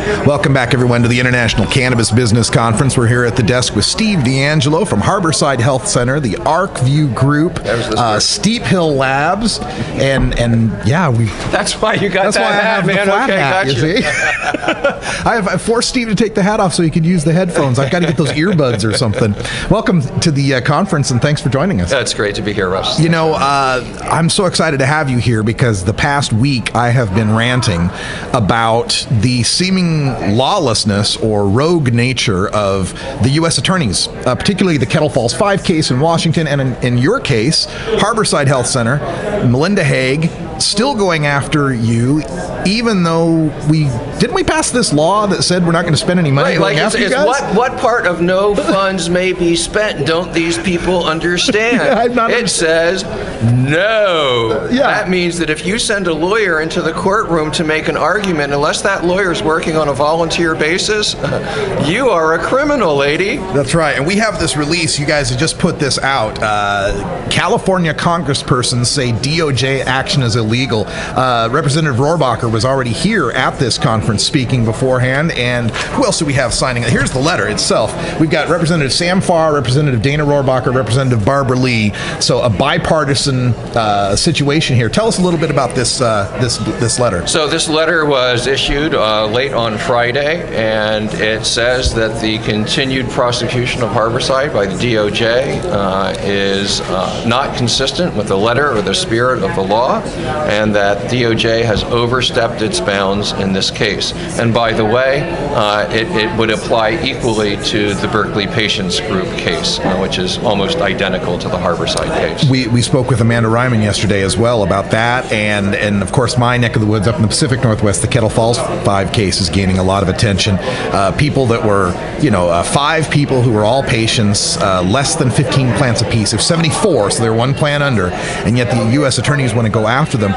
Welcome back, everyone, to the International Cannabis Business Conference. We're here at the desk with Steve DeAngelo from Harborside Health Center, the ArcView Group, Steep Hill Labs, and yeah, we. That's why you got that hat, man. The flat hat, gotcha. You see? I forced Steve to take the hat off so he could use the headphones. I've got to get those earbuds or something. Welcome to the conference, and thanks for joining us. It's great to be here, Russ. You know, I'm so excited to have you here because the past week I have been ranting about the seeming lawlessness or rogue nature of the U.S. attorneys, particularly the Kettle Falls 5 case in Washington, and in your case, Harborside Health Center, Melinda Haig, still going after you, even though we pass this law that said we're not going to spend any money going after you guys? What part of no funds may be spent don't these people understand? It says no. That means that if you send a lawyer into the courtroom to make an argument, unless that lawyer is working on a volunteer basis, you are a criminal, lady. That's right. And we have this release. You guys have just put this out. California congresspersons say DOJ action is illegal. Representative Rohrabacher was already here at this conference speaking beforehand. And who else do we have signing it? Here's the letter itself. We've got Representative Sam Farr, Representative Dana Rohrabacher, Representative Barbara Lee. So a bipartisan situation here. Tell us a little bit about this letter. So this letter was issued late on Friday, and it says that the continued prosecution of Harborside by the DOJ is not consistent with the letter or the spirit of the law, and that DOJ has overstepped its bounds in this case. And by the way, it would apply equally to the Berkeley Patients Group case, which is almost identical to the Harborside case. We spoke with Amanda Ryman yesterday as well about that, and of course my neck of the woods up in the Pacific Northwest, the Kettle Falls 5 case is gaining a lot of attention. People that were, 5 people who were all patients, less than 15 plants apiece. There's 74, so they're one plant under, and yet the U.S. attorneys want to go after them.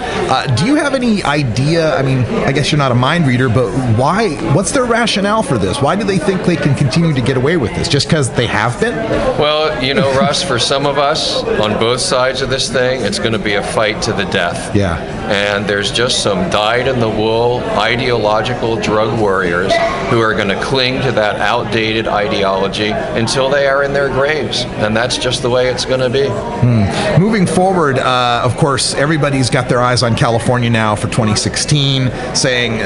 Do you have any idea? I mean, I guess you're not a mind reader, but why? What's their rationale for this? Why do they think they can continue to get away with this? Just because they have been? Well, Russ, for some of us on both sides of this thing, it's going to be a fight to the death. Yeah. And there's just some dyed-in-the-wool ideological drug warriors who are going to cling to that outdated ideology until they are in their graves. And that's just the way it's going to be. Moving forward, of course, everybody's got their eyes on California now for 2016, saying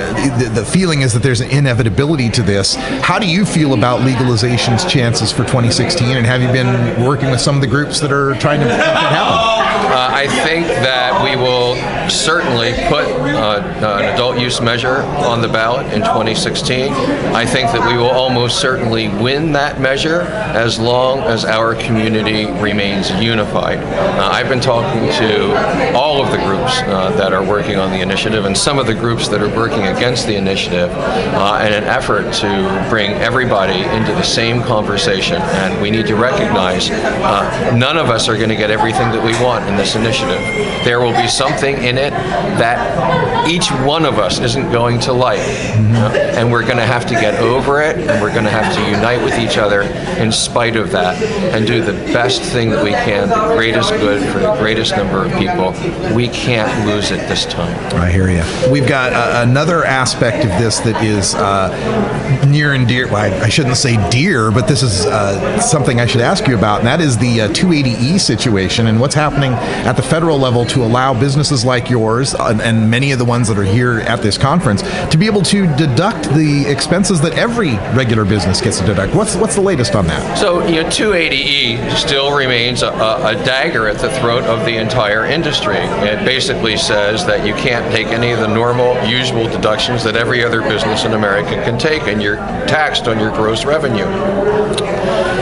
the feeling is that there's an inevitability to this. How do you feel about legalization's chances for 2016, and have you been working with some of the groups that are trying to make that happen? I think that we will certainly put an adult use measure on the ballot in 2016. I think that we will almost certainly win that measure as long as our community remains unified. I've been talking to all of the groups that are working on the initiative and some of the groups that are working against the initiative in an effort to bring everybody into the same conversation. And we need to recognize none of us are going to get everything that we want in this initiative. There will be something in it that each one of us isn't going to like, and we're going to have to get over it, and we're going to have to unite with each other in spite of that and do the best thing that we can, the greatest good for the greatest number of people. We can't lose it this time. I hear you. We've got another aspect of this that is near and dear. Well, I shouldn't say dear, but this is something I should ask you about, and that is the 280E situation and what's happening at the federal level to allow businesses like yours and many of the ones that are here at this conference to be able to deduct the expenses that every regular business gets to deduct. What's the latest on that? So, 280E still remains a dagger at the throat of the entire industry. It basically says that you can't take any of the normal, usual deductions that every other business in America can take, and you're taxed on your gross revenue.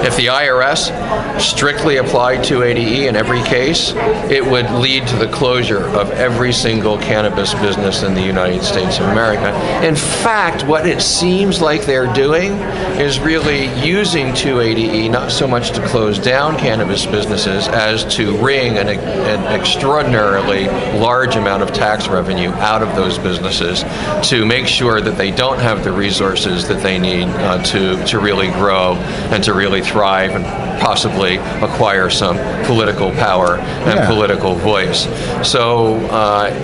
If the IRS strictly applied 280E in every case, it would lead to the closure of every single cannabis business in the United States of America. In fact, what it seems like they're doing is really using 280E not so much to close down cannabis businesses as to wring an extraordinarily large amount of tax revenue out of those businesses to make sure that they don't have the resources that they need to really grow and to really thrive and possibly acquire some political power and political voice. So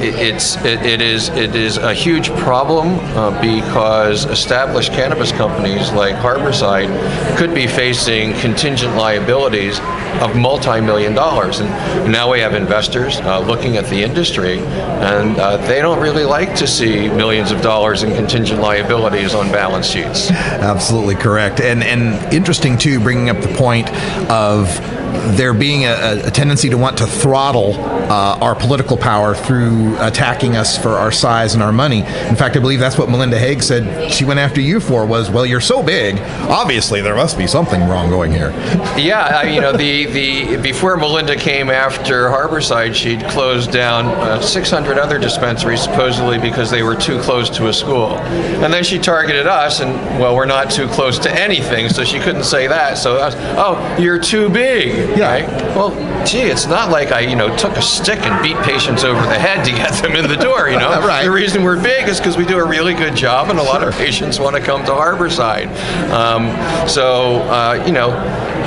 it is a huge problem because established cannabis companies like Harborside could be facing contingent liabilities of multi-million dollars. And now we have investors looking at the industry, and they don't really like to see millions of dollars in contingent liabilities on balance sheets. Absolutely correct. And interesting, too, bringing up the point of there being a tendency to want to throttle our political power through attacking us for our size and our money. In fact, I believe that's what Melinda Haig said she went after you for, was, well, you're so big, obviously there must be something wrong going here. Yeah, before Melinda came after Harborside, she'd closed down 600 other dispensaries supposedly because they were too close to a school. And then she targeted us, and, well, we're not too close to anything, so she couldn't say that. So I was, oh, you're too big. Yeah. Right? Well, gee, it's not like I, took a stick and beat patients over the head to get them in the door, Right. The reason we're big is because we do a really good job, and a lot of patients want to come to Harborside.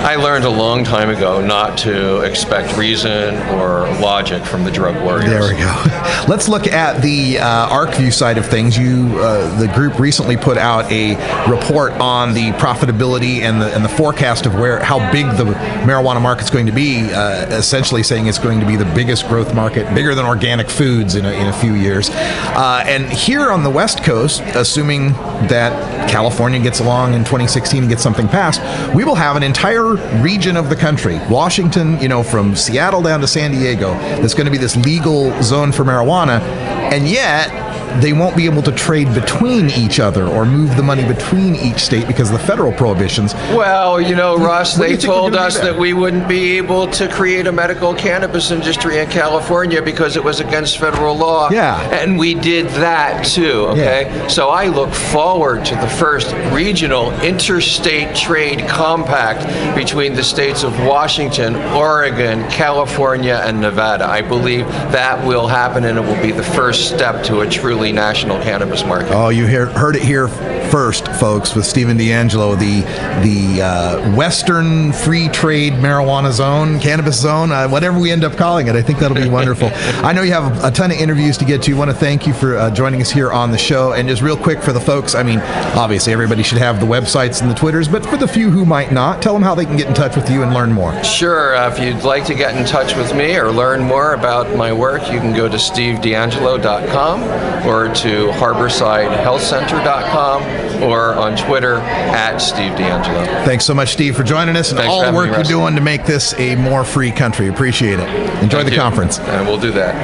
I learned a long time ago not to expect reason or logic from the drug warriors. There we go. Let's look at the ArcView side of things. The group recently put out a report on the profitability and the forecast of how big the marijuana market's going to be, essentially saying it's going to be the biggest growth market, bigger than organic foods in a few years. And here on the West Coast, assuming that California gets along in 2016 and gets something passed, we will have an entire region of the country, Washington, from Seattle down to San Diego, that's going to be this legal zone for marijuana, and yet they won't be able to trade between each other or move the money between each state because of the federal prohibitions. Well, Russ, they told us that we wouldn't be able to create a medical cannabis industry in California because it was against federal law. Yeah. And we did that too, okay? Yeah. So I look forward to the first regional interstate trade compact between the states of Washington, Oregon, California, and Nevada. I believe that will happen, and it will be the first step to a truly national cannabis market. Oh, you heard it here first, folks, with Stephen DeAngelo, the Western Free Trade Marijuana Zone, Cannabis Zone, whatever we end up calling it. I think that'll be wonderful. I know you have a ton of interviews to get to. I want to thank you for joining us here on the show. And just real quick for the folks, obviously everybody should have the websites and the Twitters, but for the few who might not, tell them how they can get in touch with you and learn more. Sure. If you'd like to get in touch with me or learn more about my work, you can go to stevedeangelo.com or to harborsidehealthcenter.com or on Twitter @SteveDeAngelo. Thanks so much, Steve, for joining us and all the work you're doing to make this a more free country. Appreciate it. Enjoy the conference. And we'll do that.